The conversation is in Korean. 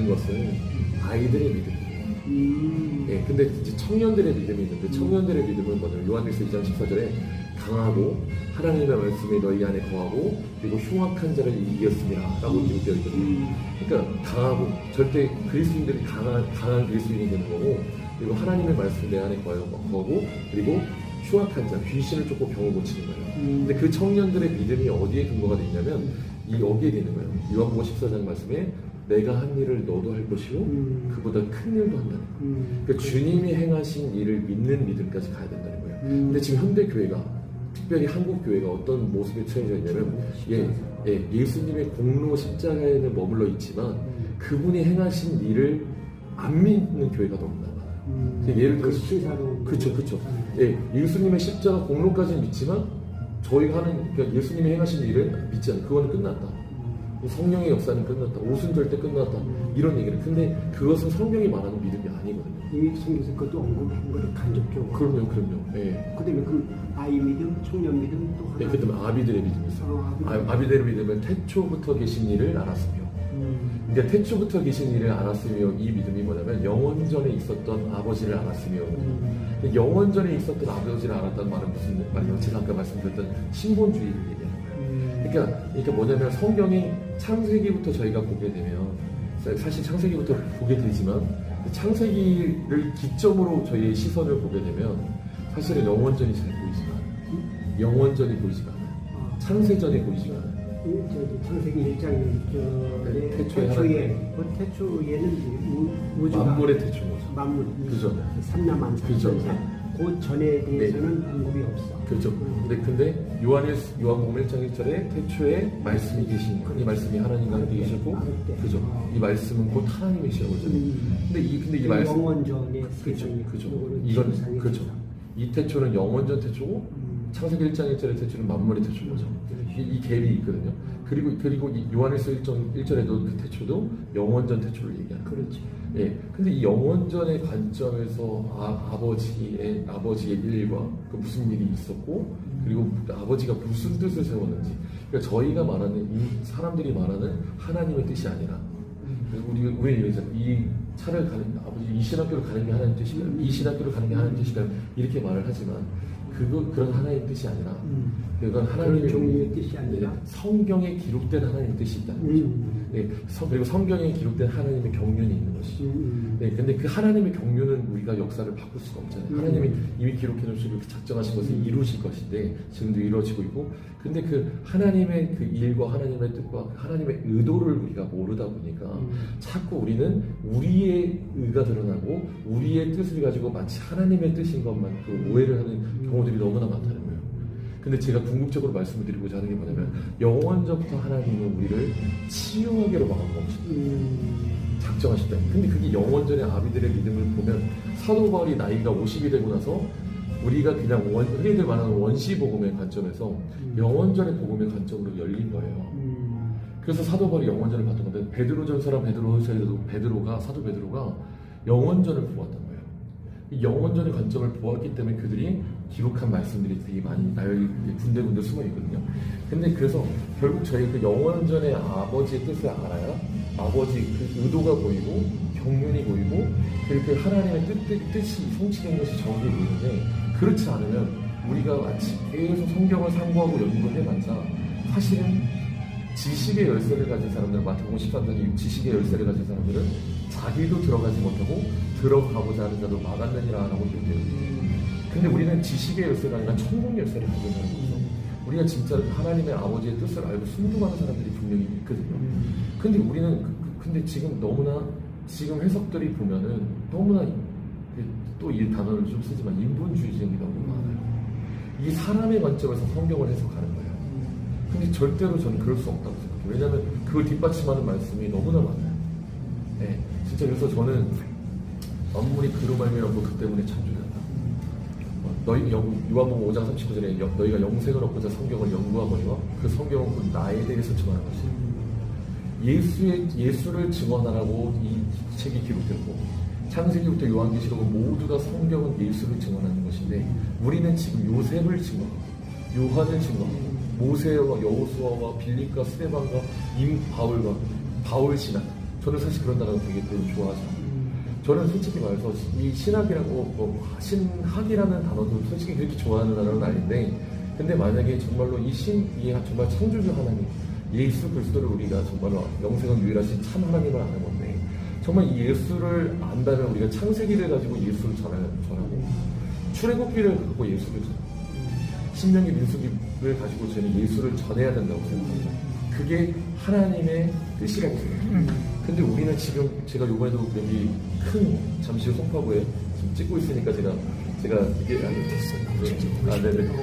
것은 아이들의 믿음이에요. 예, 근데 이제 청년들의 믿음이 있는데 청년들의 믿음은 뭐냐면 요한일서 2장 14절에 강하고 하나님의 말씀이 너희 안에 거하고 그리고 흉악한 자를 이겼습니다 라고 기록되어 있거든요. 그러니까 강하고 절대 그리스도인들이 강한 그리스도인이 되는 거고 그리고 하나님의 말씀이 내 안에 거하고 그리고 흉악한 자, 귀신을 쫓고 병을 고치는 거예요. 근데 그 청년들의 믿음이 어디에 근거가 돼 있냐면 여기에 되는 거예요. 요한복음 14장 말씀에 내가 한 일을 너도 할 것이고 그보다 큰 일도 한다는 거예요. 그러니까 주님이 행하신 일을 믿는 믿음까지 가야 된다는 거예요. 근데 지금 현대 교회가 특별히 한국 교회가 어떤 모습에 처해져 있냐면 예수님의 공로 십자가에는 머물러 있지만 그분이 행하신 일을 안 믿는 교회가 너무 많아요. 예를 들어서 그렇죠. 예, 예수님의 십자가 공로까지는 믿지만 저희가 하는 그러니까 예수님이 행하신 일을 믿지 않아요. 그거는 끝났다. 성령의 역사는 끝났다. 오순절 때 끝났다. 이런 얘기를. 근데 그것은 성경이 말하는 믿음이 아니거든요. 이미 성경에서 그것도 언급한 거를 간접적으로. 그럼요. 예. 그다음에 그 아이 믿음, 청년 믿음 또 하나. 예, 그다음에 아비들의 믿음이 있어요. 아비들의 믿음은 태초부터 계신 일을 알았으며. 그러니까 태초부터 계신 일을 알았으며 이 믿음이 뭐냐면 영원전에 있었던 아버지를 알았으며 영원전에 있었던 아버지를 알았다는 말은 무슨 말이냐면 제가 아까 말씀드렸던 신본주의를 얘기하는 거예요. 그러니까 뭐냐면 성경이 창세기부터 저희가 보게 되면 사실 창세기부터 보게 되지만 창세기를 기점으로 저희의 시선을 보게 되면 사실은 영원전이 잘 보이지가 않아요. 영원전이 보이지가 않아요. 창세전이 보이지가 않아요. 창세기 1장 태초에는 우주가 만물의 태초죠. 만물, 그죠? 삼라만사. 그죠. 그 전에 대해서는 언급이 없어. 그렇죠. 근데 요한복음 1장 1절에 태초에 말씀이 계신 이 말씀이 하나님과 함께 계셨고, 그죠? 이 말씀은 곧 하나님이시라고 그러잖아요. 근데 이 말씀 영원전의 그죠. 이건 그렇죠. 이 태초는 영원전 태초고 창세기 1장 1절의 태초는 만물의 태초인 거죠. 이 갭이 있거든요. 그리고 이 요한일서 1절에도 그 태초도 영원전 태초를 얘기하는 거예요. 그렇지. 예. 근데 이 영원전의 관점에서 아버지의 일과 그 무슨 일이 있었고 그리고 아버지가 무슨 뜻을 세웠는지 그러니까 저희가 말하는 이 사람들이 말하는 하나님의 뜻이 아니라 우리 얘기잖아요. 이 차를 가는 아버지 이 신학교를 가는 게 하나님 뜻이다. 이 신학교를 가는 게 하나님 뜻이다. 이렇게 말을 하지만 그런 하나님의 뜻이 아니라 그건 하나님의 종류의 뜻이 아니라 성경에 기록된 하나님의 뜻이 있다는 거죠. 그리고 성경에 기록된 하나님의 경륜이 있는 것이죠. 근데 그 하나님의 경륜은 우리가 역사를 바꿀 수가 없잖아요. 하나님이 이미 기록해 놓으시고 작정하신 것을 이루실 것인데 지금도 이루어지고 있고 근데 그 하나님의 그 일과 하나님의 뜻과 하나님의 의도를 우리가 모르다 보니까 자꾸 우리는 우리의 의가 드러나고 우리의 뜻을 가지고 마치 하나님의 뜻인 것만 그 오해를 하는 경우들이 너무나 많다는 거예요. 근데 제가 궁극적으로 말씀을 드리고자 하는 게 뭐냐면 영원전부터 하나님은 우리를 치유하기로 마음 먹으셨다. 작정하셨다. 근데 그게 영원전의 아비들의 믿음을 보면 사도 바울이 나이가 50이 되고 나서 우리가 그냥 흔히들 말하는 원시복음의 관점에서 영원전의 복음의 관점으로 열린 거예요. 그래서 사도 바울이 영원전을 봤던 건데 베드로전서랑 사도 베드로가 영원전을 보았던 거예요. 영원전의 관점을 보았기 때문에 그들이 기록한 말씀들이 되게 많이 군데군데 숨어 있거든요. 근데 그래서 결국 저희 그 영원전의 아버지의 뜻을 알아야 아버지 그 의도가 보이고 경륜이 보이고 그렇게 하나님의 뜻이 성취된 것이 정확히 보이는데 그렇지 않으면 우리가 마치 계속 성경을 상고하고 연구해봤자 사실은 지식의 열쇠를 가진 사람들은 마태복음 13장에 지식의 열쇠를 가진 사람들은 자기도 들어가지 못하고 들어가고자 하는 자도 막았느니라 라고 얘기해요. 근데 우리는 지식의 열쇠가 아니라 천국 열쇠를 가진 사람이죠. 우리가 진짜 하나님의 아버지의 뜻을 알고 순종하는 사람들이 분명히 있거든요. 근데 우리는 근데 지금 너무나 지금 해석들이 보면은 너무나 또 이 단어를 좀 쓰지만 인본주의적인 게 너무 많아요. 이 사람의 관점에서 성경을 해석하는 거예요. 근데 절대로 저는 그럴 수 없다고 생각해요. 왜냐하면 그걸 뒷받침하는 말씀이 너무나 많아요. 네, 진짜 그래서 저는 만물이 그로 말미암고 그 때문에 창조된다. 너희 요한복음 5장 39절에 너희가 영생을 얻고자 성경을 연구하거니와 그 성경은 곧 나에 대해서 증언한 것이에요. 예수를 증언하라고 이 책이 기록됐고 창세기부터 요한계시록은 모두 다 성경은 예수를 증언하는 것인데 우리는 지금 요셉을 증언하고 요한을 증언하고 모세와 여호수아와 빌립과 스데반과 바울 신학 저는 사실 그런 단어를 되게 좋아하지 않아요. 저는 솔직히 말해서 이 신학이라고 신학이라는 단어도 솔직히 그렇게 좋아하는 단어는 아닌데, 근데 만약에 정말로 이 정말 창조주 하나님 예수 그리스도를 우리가 정말로 영생을 유일하신 참 하나님을 아는 건데, 정말 이 예수를 안다면 우리가 창세기를 가지고 예수를 전하고 출애굽기를 갖고 예수를 전하고 신명기 민수기를 가지고 저는 예수를 전해야 된다고 생각합니다. 그게 하나님의 뜻이라고 생각합니다. 근데 우리는 지금 제가 요번에도 여기 큰 잠시 후 송파구에 지금 찍고 있으니까 제가 이게 됐어요. 네네.